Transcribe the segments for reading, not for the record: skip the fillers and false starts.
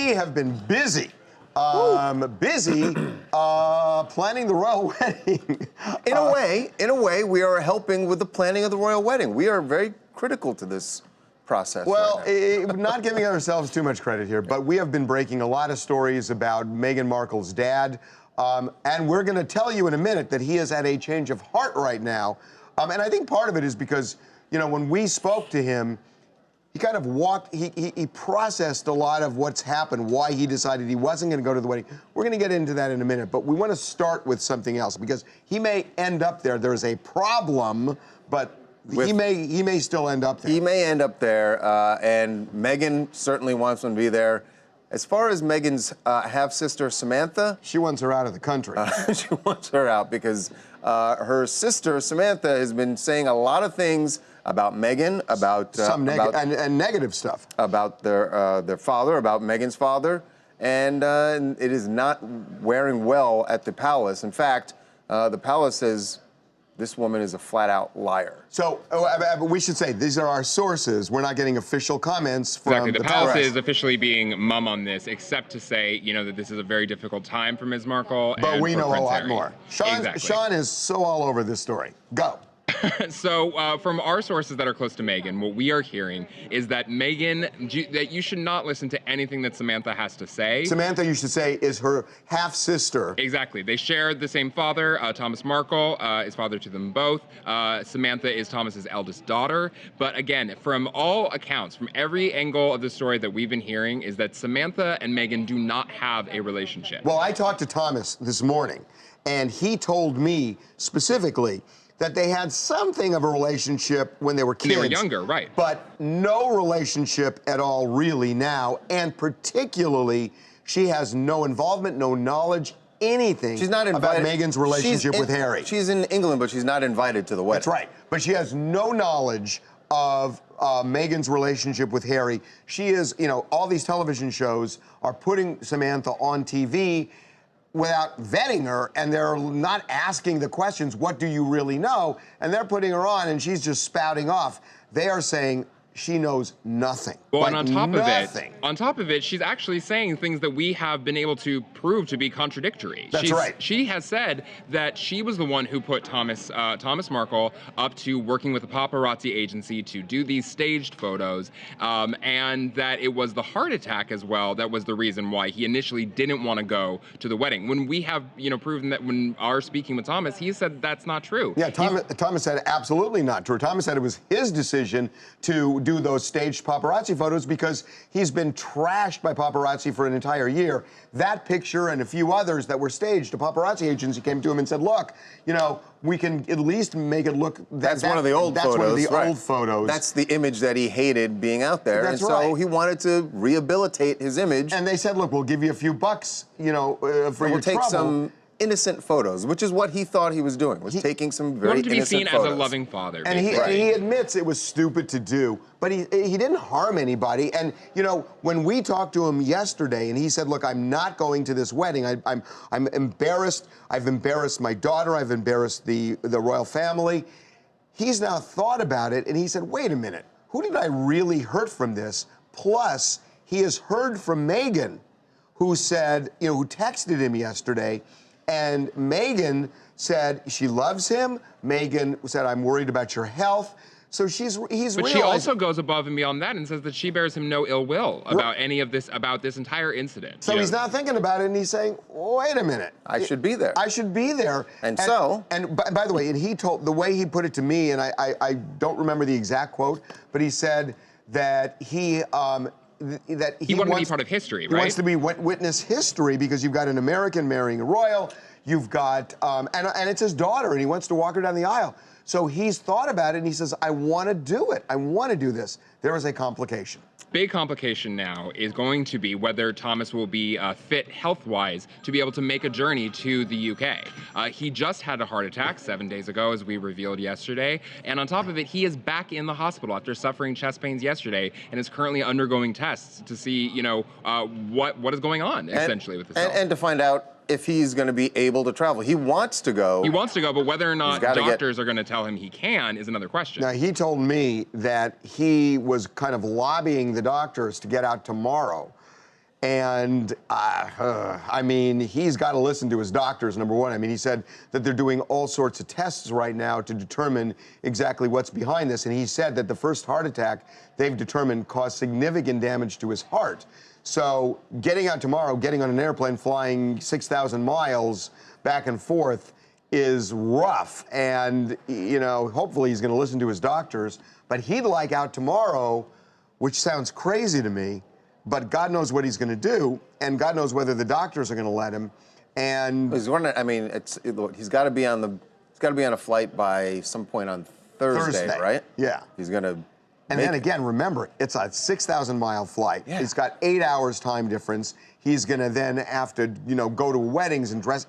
We have been busy. Busy planning the royal wedding. In a way, we are helping with the planning of the royal wedding. We are very critical to this process. Well, right not giving ourselves too much credit here, but we have been breaking a lot of stories about Meghan Markle's dad, and we're going to tell you in a minute that he has had a change of heart right now. And I think part of it is because, you know, when we spoke to him, he kind of he processed a lot of what's happened, why he decided he wasn't going to go to the wedding. We're going to get into that in a minute, but we want to start with something else because he may end up there. There's a problem, but he may still end up there. He may end up there, and Meghan certainly wants him to be there. As far as Meghan's half-sister, Samantha... She wants her out of the country. She wants her out because her sister, Samantha, has been saying a lot of things about Meghan, about... and negative stuff. About their father, about Meghan's father, and it is not wearing well at the palace. In fact, the palace says this woman is a flat-out liar. So we should say these are our sources. We're not getting official comments from exactly. The palace is officially being mum on this, except to say, you know, that this is a very difficult time for Ms. Markle. But and we for know Prince a lot Harry. more. Exactly. Sean is so all over this story. Go. So from our sources that are close to Meghan, what we are hearing is that that you should not listen to anything that Samantha has to say. Samantha, you should say, is her half-sister. Exactly. They share the same father. Thomas Markle is father to them both. Samantha is Thomas's eldest daughter. But again, from all accounts, from every angle of the story that we've been hearing, is that Samantha and Meghan do not have a relationship. Well, I talked to Thomas this morning, and he told me specifically that they had something of a relationship when they were kids. They were younger, right. But no relationship at all really now, and particularly, she has no involvement, no knowledge, anything She's not about invited. Meghan's relationship with Harry. She's in England, but she's not invited to the wedding. That's right. But she has no knowledge of Meghan's relationship with Harry. She is, you know, all these television shows are putting Samantha on TV without vetting her, and they're not asking the questions, what do you really know? And they're putting her on, and she's just spouting off. They are saying she knows nothing. Well, like and on top of it, she's actually saying things that we have been able to prove to be contradictory. That's right. She has said that she was the one who put Thomas Markle up to working with a paparazzi agency to do these staged photos, and that it was the heart attack as well that was the reason why he initially didn't want to go to the wedding. When we have, you know, proven that when our speaking with Thomas, he said that's not true. Yeah, Thomas said absolutely not true. Thomas said it was his decision to do those staged paparazzi photos because he's been trashed by paparazzi for an entire year. That picture and a few others that were staged, a paparazzi agency came to him and said, look, you know, we can at least make it look... That's one of the old photos. That's one of the old photos. That's the image that he hated being out there. That's and right. so he wanted to rehabilitate his image. And they said, look, we'll give you a few bucks, you know, for your trouble. We'll take some innocent photos, which is what he thought he was doing, was taking some very innocent photos. To be seen as a loving father. And he admits it was stupid to do, but he didn't harm anybody. And, you know, when we talked to him yesterday and he said, look, I'm not going to this wedding. I'm embarrassed. I've embarrassed my daughter. I've embarrassed the royal family. He's now thought about it and he said, wait a minute, who did I really hurt from this? Plus, he has heard from Meghan, who said, you know, who texted him yesterday, and Meghan said she loves him. Meghan said, I'm worried about your health. So But she also goes above and beyond that and says that she bears him no ill will about any of this, about this entire incident. So he's not thinking about it, and he's saying, wait a minute. I should be there. I should be there. And by the way, and he told, the way he put it to me, and I don't remember the exact quote, but he said that he wanted to be part of history, right? He wants to be witness history because you've got an American marrying a royal, you've got, and it's his daughter, and he wants to walk her down the aisle. So he's thought about it, and he says, I want to do it. I want to do this. There is a complication. Big complication now is going to be whether Thomas will be fit health-wise to be able to make a journey to the UK. He just had a heart attack 7 days ago, as we revealed yesterday. And on top of it, he is back in the hospital after suffering chest pains yesterday and is currently undergoing tests to see, you know, what is going on, essentially, with his health. And to find out if he's going to be able to travel. He wants to go. He wants to go, but whether or not doctors are going to tell him he can is another question. Now, he told me that he was kind of lobbying the doctors to get out tomorrow. And I mean, he's got to listen to his doctors, number one. I mean, he said that they're doing all sorts of tests right now to determine exactly what's behind this. And he said that the first heart attack they've determined caused significant damage to his heart. So getting out tomorrow, getting on an airplane, flying 6,000 miles back and forth is rough. And, you know, hopefully he's going to listen to his doctors. But he'd like out tomorrow, which sounds crazy to me. But God knows what he's going to do, and God knows whether the doctors are going to let him. And I mean, he's got to be on a flight by some point on Thursday, right? Yeah. He's going to. And then again, remember, it's a 6,000-mile flight. Yeah. He's got 8 hours time difference. He's going to then have to, you know, go to weddings and dress.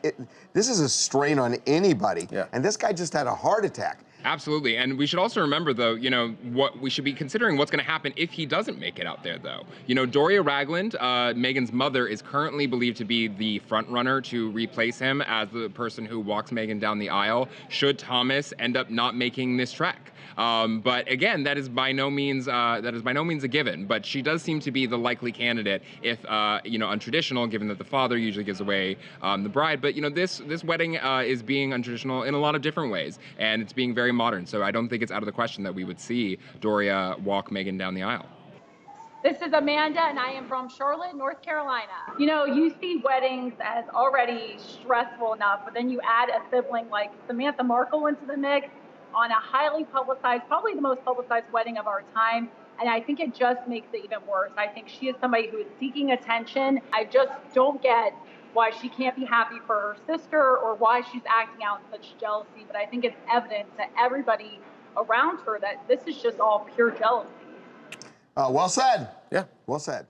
This is a strain on anybody. Yeah. And this guy just had a heart attack. Absolutely, and we should also remember, though, you know, what we should be considering what's going to happen if he doesn't make it out there, though. You know, Doria Ragland, Meghan's mother, is currently believed to be the front runner to replace him as the person who walks Meghan down the aisle, should Thomas end up not making this trek. But again, that is by no means a given. But she does seem to be the likely candidate, if you know, untraditional, given that the father usually gives away the bride. But you know, this wedding is being untraditional in a lot of different ways, and it's being very modern. So I don't think it's out of the question that we would see Doria walk Meghan down the aisle. This is Amanda, and I am from Charlotte, North Carolina. You know, you see weddings as already stressful enough, but then you add a sibling like Samantha Markle into the mix on a highly publicized, probably the most publicized wedding of our time. And I think it just makes it even worse. I think she is somebody who is seeking attention. I just don't get why she can't be happy for her sister or why she's acting out in such jealousy. But I think it's evident to everybody around her that this is just all pure jealousy. Well said. Yeah. Well said.